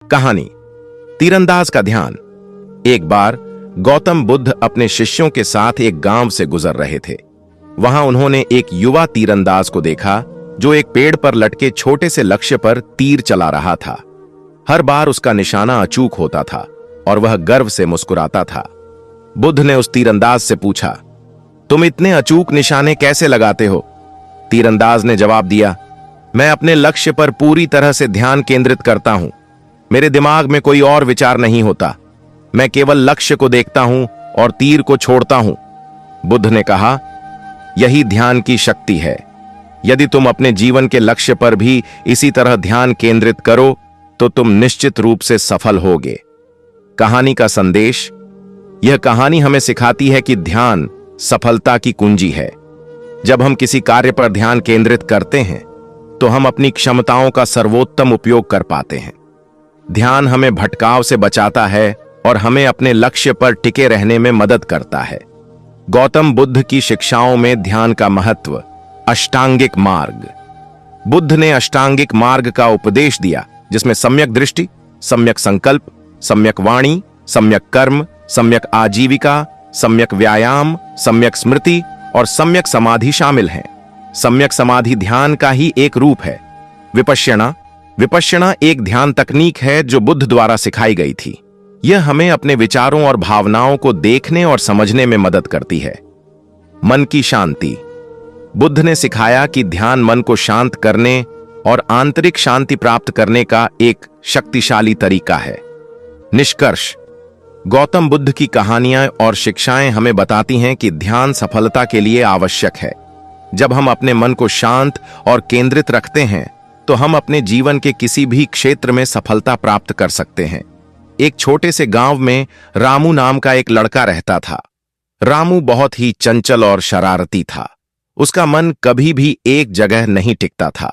कहानी तीरंदाज का ध्यान। एक बार गौतम बुद्ध अपने शिष्यों के साथ एक गांव से गुजर रहे थे। वहां उन्होंने एक युवा तीरंदाज को देखा जो एक पेड़ पर लटके छोटे से लक्ष्य पर तीर चला रहा था। हर बार उसका निशाना अचूक होता था और वह गर्व से मुस्कुराता था। बुद्ध ने उस तीरंदाज से पूछा, तुम इतने अचूक निशाने कैसे लगाते हो? तीरंदाज ने जवाब दिया, मैं अपने लक्ष्य पर पूरी तरह से ध्यान केंद्रित करता हूं। मेरे दिमाग में कोई और विचार नहीं होता। मैं केवल लक्ष्य को देखता हूं और तीर को छोड़ता हूं। बुद्ध ने कहा, यही ध्यान की शक्ति है। यदि तुम अपने जीवन के लक्ष्य पर भी इसी तरह ध्यान केंद्रित करो तो तुम निश्चित रूप से सफल होगे। कहानी का संदेश। यह कहानी हमें सिखाती है कि ध्यान सफलता की कुंजी है। जब हम किसी कार्य पर ध्यान केंद्रित करते हैं तो हम अपनी क्षमताओं का सर्वोत्तम उपयोग कर पाते हैं। ध्यान हमें भटकाव से बचाता है और हमें अपने लक्ष्य पर टिके रहने में मदद करता है। गौतम बुद्ध की शिक्षाओं में ध्यान का महत्व। अष्टांगिक मार्ग। बुद्ध ने अष्टांगिक मार्ग का उपदेश दिया, जिसमें सम्यक दृष्टि, सम्यक संकल्प, सम्यक वाणी, सम्यक कर्म, सम्यक आजीविका, सम्यक व्यायाम, सम्यक स्मृति और सम्यक समाधि शामिल हैं। सम्यक समाधि ध्यान का ही एक रूप है। विपश्यना एक ध्यान तकनीक है जो बुद्ध द्वारा सिखाई गई थी। यह हमें अपने विचारों और भावनाओं को देखने और समझने में मदद करती है। मन की शांति। बुद्ध ने सिखाया कि ध्यान मन को शांत करने और आंतरिक शांति प्राप्त करने का एक शक्तिशाली तरीका है। निष्कर्ष। गौतम बुद्ध की कहानियां और शिक्षाएं हमें बताती हैं कि ध्यान सफलता के लिए आवश्यक है। जब हम अपने मन को शांत और केंद्रित रखते हैं तो हम अपने जीवन के किसी भी क्षेत्र में सफलता प्राप्त कर सकते हैं। एक छोटे से गांव में रामू नाम का एक लड़का रहता था। रामू बहुत ही चंचल और शरारती था। उसका मन कभी भी एक जगह नहीं टिकता था।